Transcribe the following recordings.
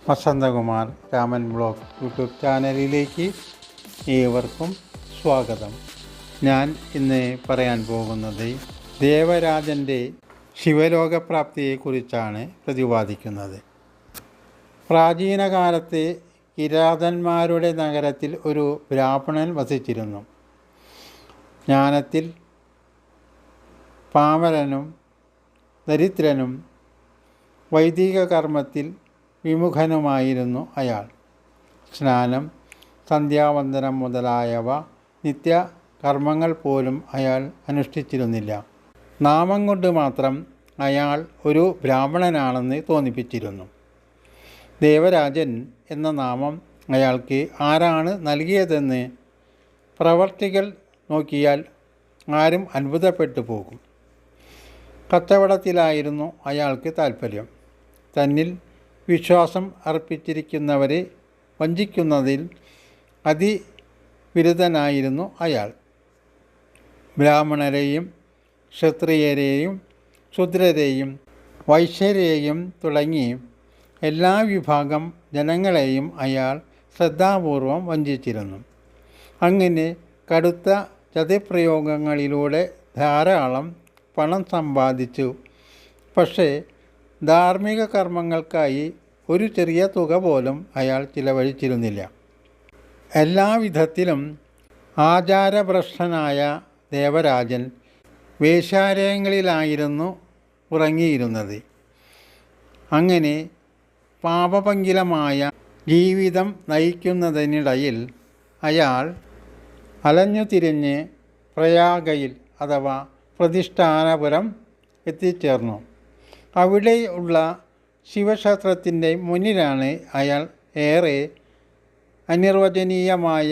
Vasanthakumar Raman blog YouTube ചാനലിലേക്ക് ഏവർക്കും സ്വാഗതം. ഞാൻ ഇന്ന് പറയാൻ പോകുന്നത് ദേവരാജൻ്റെ ശിവലോകപ്രാപ്തിയെക്കുറിച്ചാണ് പ്രതിപാദിക്കുന്നത്. പ്രാചീന കാലത്ത് കിരാതന്മാരുടെ നഗരത്തിൽ ഒരു ബ്രാഹ്മണൻ വസിച്ചിരുന്നു. ജ്ഞാനത്തിൽ പാമരനും ദരിദ്രനും വൈദിക കർമ്മത്തിൽ വിമുഖനുമായിരുന്നു അയാൾ. സ്നാനം, സന്ധ്യാവന്ദനം മുതലായവ നിത്യ കർമ്മങ്ങൾ പോലും അയാൾ അനുഷ്ഠിച്ചിരുന്നില്ല. നാമം കൊണ്ട് മാത്രം അയാൾ ഒരു ബ്രാഹ്മണനാണെന്ന് തോന്നിപ്പിച്ചിരുന്നു. ദേവരാജൻ എന്ന നാമം അയാൾക്ക് ആരാണ് നൽകിയതെന്ന് പ്രവർത്തികൾ നോക്കിയാൽ ആരും അത്ഭുതപ്പെട്ടു പോകും. കച്ചവടത്തിലായിരുന്നു അയാൾക്ക് താൽപ്പര്യം. തന്നിൽ വിശ്വാസം അർപ്പിച്ചിരിക്കുന്നവരെ വഞ്ചിക്കുന്നതിൽ അതിവിരുദ്ധനായിരുന്നു അയാൾ. ബ്രാഹ്മണരെയും ക്ഷത്രിയരെയും ശൂദ്രരെയും വൈശ്യരെയും തുടങ്ങി എല്ലാ വിഭാഗം ജനങ്ങളെയും അയാൾ ശ്രദ്ധാപൂർവം വഞ്ചിച്ചിരുന്നു. അങ്ങനെ കടുത്ത ചതിപ്രയോഗങ്ങളിലൂടെ ധാരാളം പണം സമ്പാദിച്ചു. പക്ഷേ ധാർമ്മിക കർമ്മങ്ങൾക്കായി ഒരു ചെറിയ തുക പോലും അയാൾ ചിലവഴിച്ചിരുന്നില്ല. എല്ലാവിധത്തിലും ആചാരഭ്രഷ്ടനായ ദേവരാജൻ വേശ്യാലയങ്ങളിലായിരുന്നു ഉറങ്ങിയിരുന്നത്. അങ്ങനെ പാപപങ്കിലമായ ജീവിതം നയിക്കുന്നതിനിടയിൽ അയാൾ അലഞ്ഞു തിരിഞ്ഞ് പ്രയാഗയിൽ അഥവാ പ്രതിഷ്ഠാനപുരം എത്തിച്ചേർന്നു. അവിടെയുള്ള ശിവക്ഷേത്രത്തിൻ്റെ മുന്നിലാണ് അയാൾ ഏറെ അനിർവചനീയമായ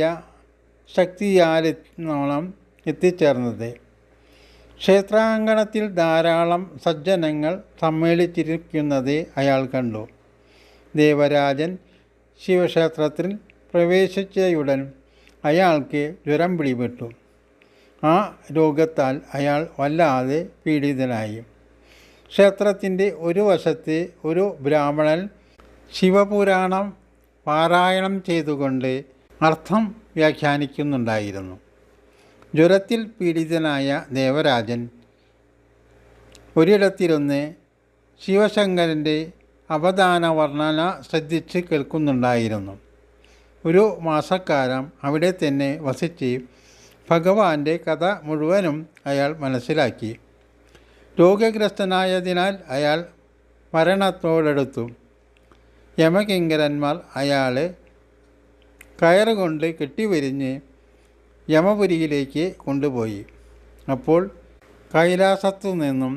ശക്തിയാലെന്നോണം എത്തിച്ചേർന്നത്. ക്ഷേത്രാങ്കണത്തിൽ ധാരാളം സജ്ജനങ്ങൾ സമ്മേളിച്ചിരിക്കുന്നത് അയാൾ കണ്ടു. ദേവരാജൻ ശിവക്ഷേത്രത്തിൽ പ്രവേശിച്ചയുടൻ അയാൾക്ക് ജ്വരം പിടിപെട്ടു. ആ രോഗത്താൽ അയാൾ വല്ലാതെ പീഡിതനായി. ക്ഷേത്രത്തിൻ്റെ ഒരു വശത്ത് ഒരു ബ്രാഹ്മണൻ ശിവപുരാണം പാരായണം ചെയ്തുകൊണ്ട് അർത്ഥം വ്യാഖ്യാനിക്കുന്നുണ്ടായിരുന്നു. ജ്വരത്തിൽ പീഡിതനായ ദേവരാജൻ ഒരിടത്തിരുന്ന് ശിവശങ്കരൻ്റെ അവദാന വർണ്ണന ശ്രദ്ധിച്ച് കേൾക്കുന്നുണ്ടായിരുന്നു. ഒരു മാസക്കാലം അവിടെ തന്നെ വസിച്ച് ഭഗവാന്റെ കഥ മുഴുവനും അയാൾ മനസ്സിലാക്കി. രോഗഗ്രസ്തനായതിനാൽ അയാൾ മരണത്തോടടുത്തു. യമകിങ്കരന്മാർ അയാളെ കയറുകൊണ്ട് കെട്ടിവരിഞ്ഞ് യമപുരിയിലേക്ക് കൊണ്ടുപോയി. അപ്പോൾ കൈലാസത്തു നിന്നും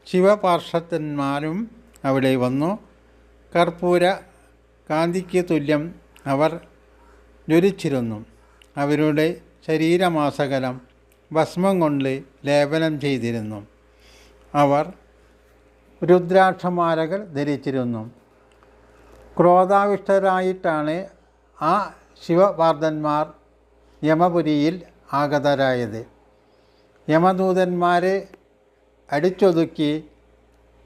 ശിവപാർഷദന്മാരും അവിടെ വന്നു. കർപ്പൂര കാന്തിക്ക് തുല്യം അവർ ജ്വലിച്ചിരുന്നു. അവരുടെ ശരീരമാസകലം ഭസ്മം കൊണ്ട് ലേപനം ചെയ്തിരുന്നു. അവർ രുദ്രാക്ഷമാലകൾ ധരിച്ചിരുന്നു. ക്രോധാവിഷ്ടരായിട്ടാണ് ആ ശിവപാർദ്ധന്മാർ യമപുരിയിൽ ആഗതരായത്. യമദൂതന്മാരെ അടിച്ചൊതുക്കി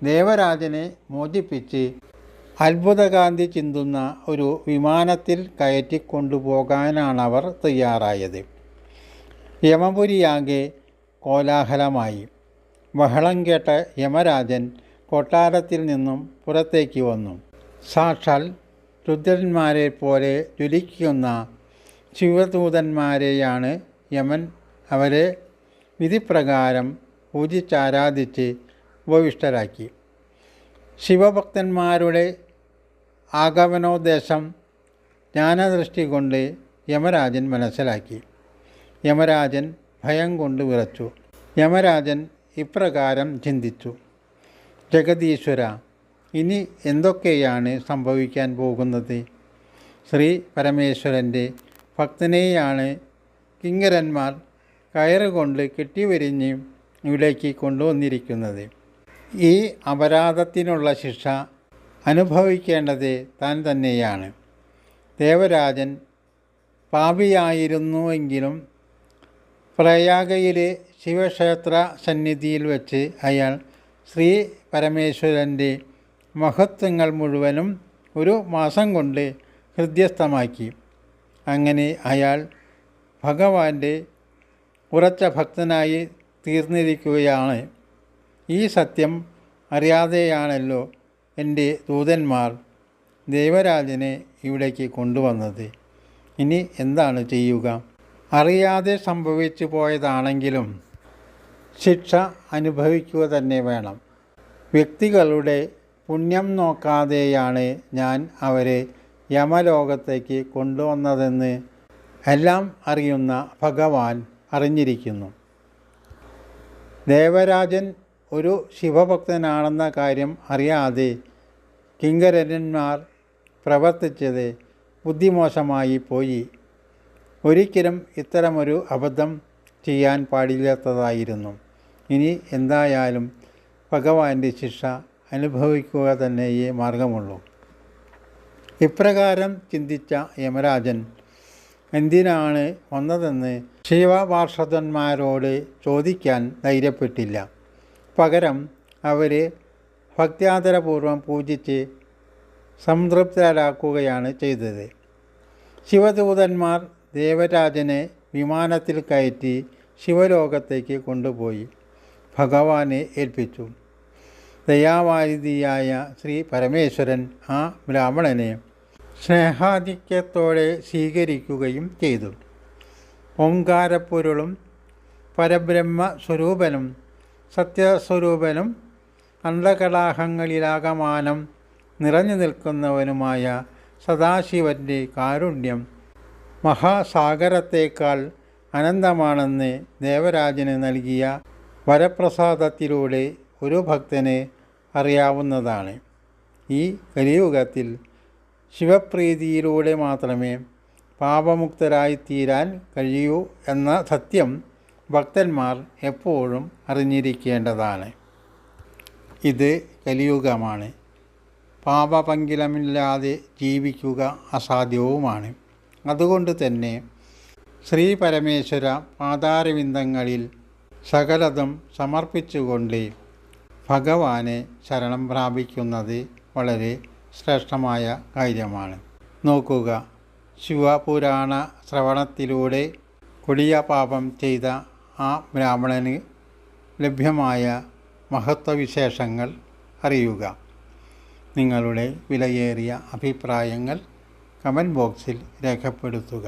ദേവരാജനെ മോചിപ്പിച്ച് അത്ഭുതകാന്തി ചിന്തുന്ന ഒരു വിമാനത്തിൽ കയറ്റിക്കൊണ്ടുപോകാനാണവർ തയ്യാറായത്. യമപുരിയാകെ കോലാഹലമായി. ബഹളം കേട്ട യമരാജൻ കൊട്ടാരത്തിൽ നിന്നും പുറത്തേക്ക് വന്നു. സാക്ഷാൽ രുദ്രന്മാരെ പോലെ ജ്വലിക്കുന്ന ശിവദൂതന്മാരെയാണ് യമൻ അവരെ വിധിപ്രകാരം പൂജിച്ചാരാധിച്ച് ഉപവിഷ്ടരാക്കി. ശിവഭക്തന്മാരുടെ ആഗമനോദ്ദേശം ജ്ഞാനദൃഷ്ടി കൊണ്ട് യമരാജൻ മനസ്സിലാക്കി. യമരാജൻ ഭയം കൊണ്ട് വിറച്ചു. യമരാജൻ ഇപ്രകാരം ചിന്തിച്ചു: ജഗദീശ്വര, ഇനി എന്തൊക്കെയാണ് സംഭവിക്കാൻ പോകുന്നത്? ശ്രീ പരമേശ്വരൻ്റെ ഭക്തനെയാണ് കിങ്കരന്മാർ കയറുകൊണ്ട് കെട്ടിവരിഞ്ഞ് ഇവിടേക്ക് കൊണ്ടുവന്നിരിക്കുന്നത്. ഈ അപരാധത്തിനുള്ള ശിക്ഷ അനുഭവിക്കേണ്ടത് താൻ തന്നെയാണ്. ദേവരാജൻ പാപിയായിരുന്നുവെങ്കിലും പ്രയാഗയിലെ ശിവക്ഷേത്ര സന്നിധിയിൽ വെച്ച് അയാൾ ശ്രീ പരമേശ്വരൻ്റെ മഹത്വങ്ങൾ മുഴുവനും 1 മാസം കൊണ്ട് ഹൃദ്യസ്ഥമാക്കി. അങ്ങനെ അയാൾ ഭഗവാന്റെ ഉറച്ച ഭക്തനായി തീർന്നിരിക്കുകയാണ്. ഈ സത്യം അറിയാതെയാണല്ലോ എൻ്റെ ദൂതന്മാർ ദേവരാജനെ ഇവിടേക്ക് കൊണ്ടുവന്നത്. ഇനി എന്താണ് ചെയ്യുക? അറിയാതെ സംഭവിച്ചു പോയതാണെങ്കിലും ശിക്ഷ അനുഭവിക്കുക തന്നെ വേണം. വ്യക്തികളുടെ പുണ്യം നോക്കാതെയാണ് ഞാൻ അവരെ യമലോകത്തേക്ക് കൊണ്ടുവന്നതെന്ന് എല്ലാം അറിയുന്ന ഭഗവാൻ അറിഞ്ഞിരിക്കുന്നു. ദേവരാജൻ ഒരു ശിവഭക്തനാണെന്ന കാര്യം അറിയാതെ കിങ്കരന്മാർ പ്രവർത്തിച്ചത് ബുദ്ധിമോശമായി പോയി. ഒരിക്കലും ഇത്തരമൊരു അബദ്ധം ചെയ്യാൻ പാടില്ലാത്തതായിരുന്നു. ഇനി എന്തായാലും ഭഗവാന്റെ ശിക്ഷ അനുഭവിക്കുക തന്നെയേ മാർഗമുള്ളൂ. ഇപ്രകാരം ചിന്തിച്ച യമരാജൻ എന്തിനാണ് വന്നതെന്ന് ശിവപാർഷദന്മാരോട് ചോദിക്കാൻ ധൈര്യപ്പെട്ടില്ല. പകരം അവരെ ഭക്ത്യാദരപൂർവ്വം പൂജിച്ച് സംതൃപ്തരാക്കുകയാണ് ചെയ്തത്. ശിവദൂതന്മാർ ദേവരാജനെ വിമാനത്തിൽ കയറ്റി ശിവലോകത്തേക്ക് കൊണ്ടുപോയി ഭഗവാനെ ഏൽപ്പിച്ചു. ദയാവാരിധിയായ ശ്രീ പരമേശ്വരൻ ആ ബ്രാഹ്മണനെ സ്നേഹാധിക്യത്തോടെ സ്വീകരിക്കുകയും ചെയ്തു. ഓംകാരപ്പൊരുളും പരബ്രഹ്മസ്വരൂപനും സത്യസ്വരൂപനും അന്ധകടാഹങ്ങളിലാകമാനം നിറഞ്ഞു നിൽക്കുന്നവനുമായ സദാശിവൻ്റെ കാരുണ്യം മഹാസാഗരത്തേക്കാൾ അനന്തമാണെന്ന് ദേവരാജന് നൽകിയ വരപ്രസാദത്തിലൂടെ ഒരു ഭക്തന് അറിയാവുന്നതാണ്. ഈ കലിയുഗത്തിൽ ശിവപ്രീതിയിലൂടെ മാത്രമേ പാപമുക്തരായിത്തീരാൻ കഴിയൂ എന്ന സത്യം ഭക്തന്മാർ എപ്പോഴും അറിഞ്ഞിരിക്കേണ്ടതാണ്. ഇത് കലിയുഗമാണ്. പാപപങ്കിലമില്ലാതെ ജീവിക്കുക അസാധ്യവുമാണ്. അതുകൊണ്ട് തന്നെ ശ്രീ പരമേശ്വര പാതാരവിന്ദങ്ങളിൽ സകലതും സമർപ്പിച്ചുകൊണ്ട് ഭഗവാനെ ശരണം പ്രാപിക്കുന്നത് വളരെ ശ്രേഷ്ഠമായ കാര്യമാണ്. നോക്കുക, ശിവപുരാണ ശ്രവണത്തിലൂടെ കൊടിയ പാപം ചെയ്ത ആ ബ്രാഹ്മണന് ലഭ്യമായ മഹത്വവിശേഷങ്ങൾ അറിയുക. നിങ്ങളുടെ വിലയേറിയ അഭിപ്രായങ്ങൾ കമൻറ്റ് ബോക്സിൽ രേഖപ്പെടുത്തുക.